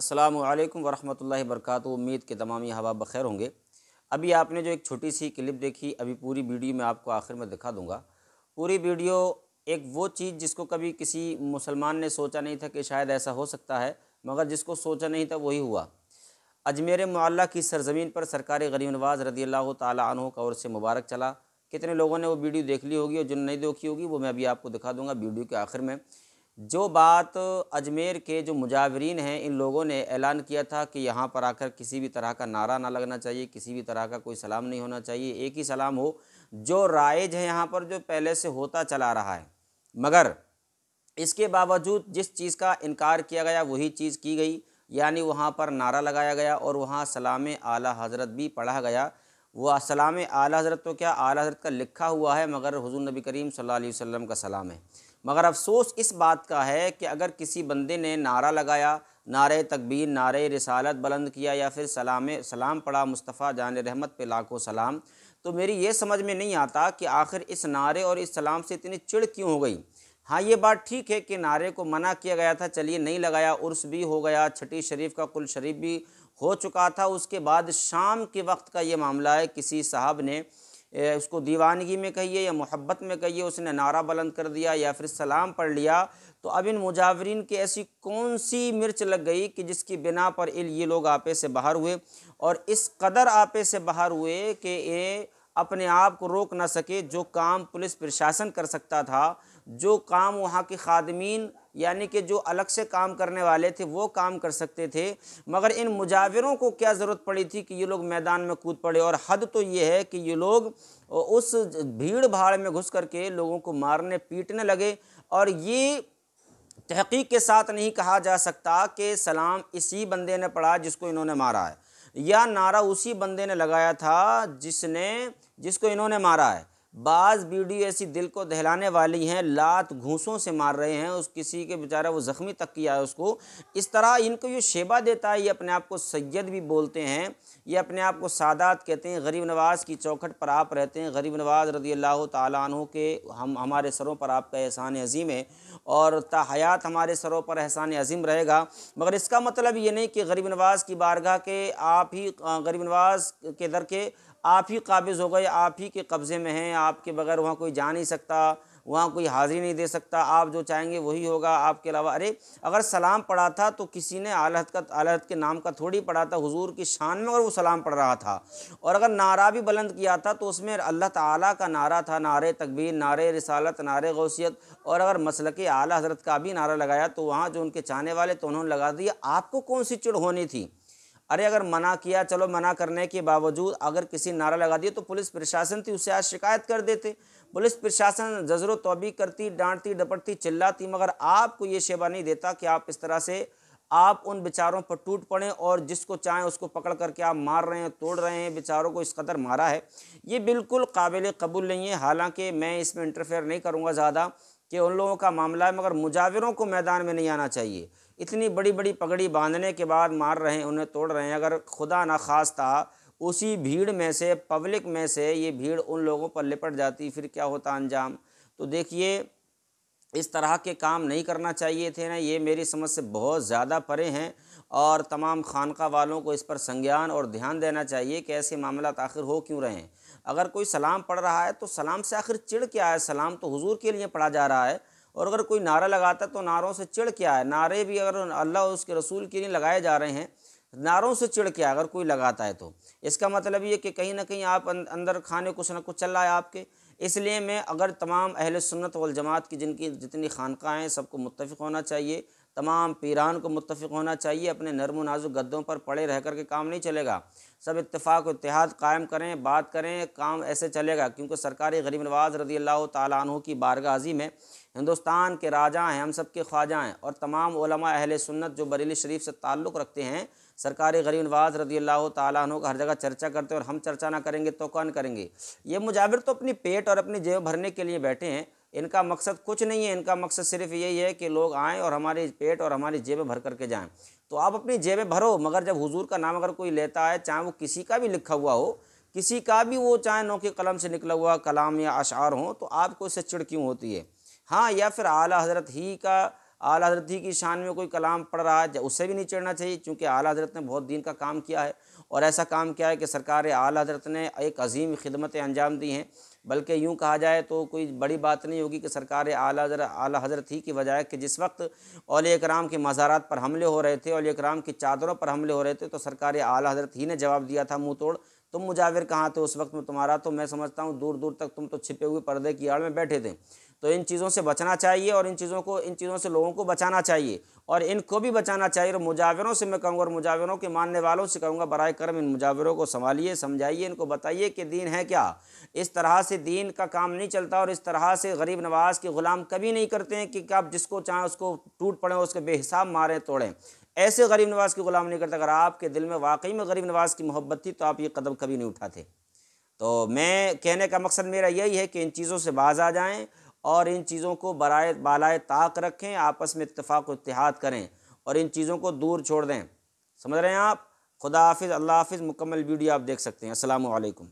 السلام علیکم ورحمۃ اللہ وبرکاتہ۔ امید کہ تمام احباب بخیر ہوں گے۔ ابھی آپ نے جو ایک چھوٹی سی کلپ دیکھی، ابھی پوری ویڈیو میں آپ کو آخر میں دکھا دوں گا۔ پوری ویڈیو ایک وہ چیز جس کو کبھی کسی مسلمان نے سوچا نہیں تھا کہ شاید ایسا ہو سکتا ہے، مگر جس کو سوچا نہیں تھا وہی ہوا۔ اجمیر معلیٰ کی سرزمین پر سرکار غریب نواز رضی اللہ تعالیٰ عنہ کا عرس مبارک چلا۔ کتنے لوگوں نے وہ ویڈیو دیکھ لی ہوگی، اور جن نہیں دیکھی ہوگی وہ میں ابھی آپ کو دکھا دوں گا ویڈیو کے آخر میں۔ جو بات اجمیر کے جو مجاورین ہیں، ان لوگوں نے اعلان کیا تھا کہ یہاں پر آ کر کسی بھی طرح کا نعرہ نہ لگنا چاہیے، کسی بھی طرح کا کوئی سلام نہیں ہونا چاہیے، ایک ہی سلام ہو جو رائج ہے یہاں پر، جو پہلے سے ہوتا چلا رہا ہے۔ مگر اس کے باوجود جس چیز کا انکار کیا گیا وہی چیز کی گئی، یعنی وہاں پر نعرہ لگایا گیا اور وہاں سلام اعلیٰ حضرت بھی پڑھا گیا۔ وہ سلام اعلیٰ حضرت تو کیا، اعلیٰ حضرت کا لکھا ہوا ہے، مگر حضور نبی کریم صلی اللہ علیہ وسلم کا سلام ہے۔ مگر افسوس اس بات کا ہے کہ اگر کسی بندے نے نعرہ لگایا، نعرہ تکبیر، نعرہ رسالت بلند کیا، یا پھر سلام پڑھا مصطفیٰ جان رحمت پہ لاکھوں سلام، تو میری یہ سمجھ میں نہیں آتا کہ آخر اس نعرے اور اس سلام سے اتنی چڑ کیوں ہو گئی۔ ہاں یہ بات ٹھیک ہے کہ نعرے کو منع کیا گیا تھا، چلیے نہیں لگایا، عرس بھی ہو گیا، چھٹی شریف کا قل شریف بھی ہو چکا تھا۔ اس کے بعد شام کے وقت کا یہ معاملہ ہے، کسی صاحب نے اس کو دیوانگی میں کہیے یا محبت میں کہیے، اس نے نعرہ بلند کر دیا یا پھر سلام پڑھ لیا، تو اب ان مجاورین کی ایسی کون سی مرچ لگ گئی کہ جس کی بنا پر یہ لوگ آپے سے باہر ہوئے، اور اس قدر آپے سے باہر ہوئے کہ یہ اپنے آپ کو روک نہ سکے۔ جو کام پولیس پرشاسن کر سکتا تھا، جو کام وہاں کے خادمین یعنی کہ جو الگ سے کام کرنے والے تھے وہ کام کر سکتے تھے، مگر ان مجاوروں کو کیا ضرورت پڑی تھی کہ یہ لوگ میدان میں کود پڑے۔ اور حد تو یہ ہے کہ یہ لوگ اس بھیڑ بھاڑ میں گھس کر کے لوگوں کو مارنے پیٹنے لگے، اور یہ تحقیق کے ساتھ نہیں کہا جا سکتا کہ سلام اسی بندے نے پڑھا جس کو انہوں نے مارا ہے، یا نعرہ اسی بندے نے لگایا تھا جس کو انہوں نے مارا ہے۔ بعض ویڈیو ایسی دل کو دہلانے والی ہیں، لات گھونسوں سے مار رہے ہیں، اس کسی کے بیچارہ وہ زخمی تک کیا ہے اس کو۔ اس طرح ان کو یہ شیبہ دیتا ہے، یہ اپنے آپ کو سید بھی بولتے ہیں، یہ اپنے آپ کو سادات کہتے ہیں، غریب نواز کی چوکھٹ پر آپ رہتے ہیں، غریب نواز رضی اللہ تعالیٰ عنہ کے ہمارے سروں پر آپ کا احسان عظیم ہے، اور تا حیات ہمارے سروں پر احسان عظیم رہے گا۔ مگر اس کا مطلب یہ نہیں کہ غریب نواز کی بارگاہ کے آپ ہی، غریب نواز کے در کے آپ ہی قابض ہو گئے، آپ ہی کے قبضے میں ہیں، آپ کے بغیر وہاں کوئی جا نہیں سکتا، وہاں کوئی حاضری نہیں دے سکتا، آپ جو چاہیں گے وہی ہوگا آپ کے علاوہ۔ ارے اگر سلام پڑھا تھا تو کسی نے اعلیٰ حضرت کے نام کا تھوڑی پڑھا تھا، حضور کی شان میں اگر وہ سلام پڑھ رہا تھا، اور اگر نعرہ بھی بلند کیا تھا تو اس میں اللہ تعالیٰ کا نعرہ تھا، نعرہ تکبیر، نعرہ رسالت، نعرہ غوثیت، اور اگر مسلک اعلیٰ حضرت کا بھی نعرہ لگایا تو وہاں جو ان کے چاہنے والے تو انہوں نے لگا دیا، آپ کو کون سی چڑ ہونی تھی؟ ارے اگر منع کیا، چلو منع کرنے کے باوجود اگر کسی نعرہ لگا دیا تو پولیس پرشاسن تھی، اس سے آج شکایت کر دیتے، پولیس پرشاسن زجر و توبیخ کرتی، ڈانٹتی ڈپٹتی چلاتی، مگر آپ کو یہ شیبہ نہیں دیتا کہ آپ اس طرح سے آپ ان بیچاروں پر ٹوٹ پڑیں، اور جس کو چاہیں اس کو پکڑ کر کے آپ مار رہے ہیں، توڑ رہے ہیں، بیچاروں کو اس قدر مارا ہے۔ یہ بالکل قابل قبول نہیں ہے، حالانکہ میں اس میں انٹرفیئر نہیں کروں گا زیادہ کہ ان لوگوں کا معاملہ ہے، مگر مجاوروں کو میدان میں نہیں آنا چاہیے۔ اتنی بڑی بڑی پگڑی باندھنے کے بعد مار رہے ہیں، انہیں توڑ رہے ہیں، اگر خدا نخواستہ اسی بھیڑ میں سے، پبلک میں سے یہ بھیڑ ان لوگوں پر لپٹ جاتی، پھر کیا ہوتا انجام؟ تو دیکھیے اس طرح کے کام نہیں کرنا چاہیے تھے نا، یہ میری سمجھ سے بہت زیادہ پرے ہیں، اور تمام خانقاہ والوں کو اس پر سنگیان اور دھیان دینا چاہیے کہ ایسے معاملات آخر ہو کیوں رہے ہیں۔ اگر کوئی سلام پڑھ رہا ہے تو سلام سے آخر چڑ کیا ہے؟ سلام تو حضور کے لیے پڑھا جا رہا ہے، اور اگر کوئی نعرہ لگاتا ہے تو نعروں سے چڑ کیا ہے؟ نعرے بھی اگر اللہ اور اس کے رسول کے لیے لگائے جا رہے ہیں، نعروں سے چڑ کیا ہے اگر کوئی لگاتا ہے تو؟ اس کا مطلب یہ کہ کہیں نہ کہیں آپ اندر کھانے کچھ نہ کچھ چل رہا ہے آپ کے۔ اس لیے میں اگر تمام اہل سنت والجماعت کی جتنی خانقاہیں ہیں سب کو متفق ہونا چاہیے، تمام پیران کو متفق ہونا چاہیے، اپنے نرم و نازک گدوں پر پڑے رہ کر کے کام نہیں چلے گا، سب اتفاق و اتحاد قائم کریں، بات کریں، کام ایسے چلے گا، کیونکہ سرکار غریب نواز رضی اللہ تعالیٰ عنہ کی بارگاہ عظیم ہے، ہندوستان کے راجا ہیں، ہم سب کے خواجہ ہیں، اور تمام علماء اہل سنت جو بریلی شریف سے تعلق رکھتے ہیں، سرکار غریب نواز رضی اللہ تعالیٰ عنہ کا ہر جگہ چرچا کرتے ہیں، اور ہم چرچا نہ کریں گے تو کون کریں گے؟ یہ مجاور تو اپنی پیٹ اور اپنی جیب بھرنے کے لیے بیٹھے ہیں، ان کا مقصد کچھ نہیں ہے، ان کا مقصد صرف یہی ہے کہ لوگ آئیں اور ہماری پیٹ اور ہماری جیبیں بھر کر کے جائیں۔ تو آپ اپنی جیبیں بھرو، مگر جب حضور کا نام اگر کوئی لیتا ہے، چاہے وہ کسی کا بھی لکھا ہوا ہو، کسی کا بھی وہ چاہے نو کی قلم سے نکلا ہوا کلام یا اشعار ہوں، تو آپ کو اس سے چڑ کیوں ہوتی ہے؟ ہاں، یا پھر اعلیٰ حضرت ہی کا اعلیٰ حضرت ہی کی شان میں کوئی کلام پڑھ رہا ہے اس سے بھی نہیں چڑھنا چاہیے، چونکہ اعلیٰ حضرت نے بہت دین کا کام کیا ہے، اور ایسا کام کیا ہے کہ سرکار اعلیٰ حضرت نے ایک عظیم خدمتیں انجام دی ہیں۔ بلکہ یوں کہا جائے تو کوئی بڑی بات نہیں ہوگی کہ سرکار اعلیٰ حضرت ہی کی وجہ ہے کہ جس وقت اولیاء کرام کے مزارات پر حملے ہو رہے تھے، اولیاء کرام کی چادروں پر حملے ہو رہے تھے، تو سرکار اعلیٰ حضرت ہی نے جواب دیا تھا منہ توڑ، تم مجاور کہاں تھے اس وقت میں تمہارا تو میں سمجھتا ہوں دور دور تک تم تو چھپے ہوئے پردے کی آڑ میں بیٹھے تھے۔ تو ان چیزوں سے بچنا چاہیے، اور ان چیزوں سے لوگوں کو بچانا چاہیے، اور ان کو بھی بچانا چاہیے۔ اور مجاوروں سے میں کہوں گا، اور مجاوروں کے ماننے والوں سے کہوں گا، برائے کرم ان مجاوروں کو سنبھالیے، سمجھائیے، ان کو بتائیے کہ دین ہے کیا۔ اس طرح سے دین کا کام نہیں چلتا، اور اس طرح سے غریب نواز کے غلام کبھی نہیں کرتے ہیں کہ آپ جس کو چاہیں اس کو ٹوٹ پڑیں، اس کے بے حساب ماریں توڑیں۔ ایسے غریب نواز کے غلام نہیں کرتے۔ اگر آپ کے دل میں واقعی میں غریب نواز کی محبت تھی تو آپ یہ قدم کبھی نہیں اٹھاتے۔ تو میں کہنے کا مقصد میرا یہی ہے کہ ان چیزوں سے باز آ جائیں، اور ان چیزوں کو بالائے طاق رکھیں، آپس میں اتفاق و اتحاد کریں، اور ان چیزوں کو دور چھوڑ دیں۔ سمجھ رہے ہیں آپ؟ خدا حافظ، اللہ حافظ۔ مکمل ویڈیو آپ دیکھ سکتے ہیں۔ السلام علیکم۔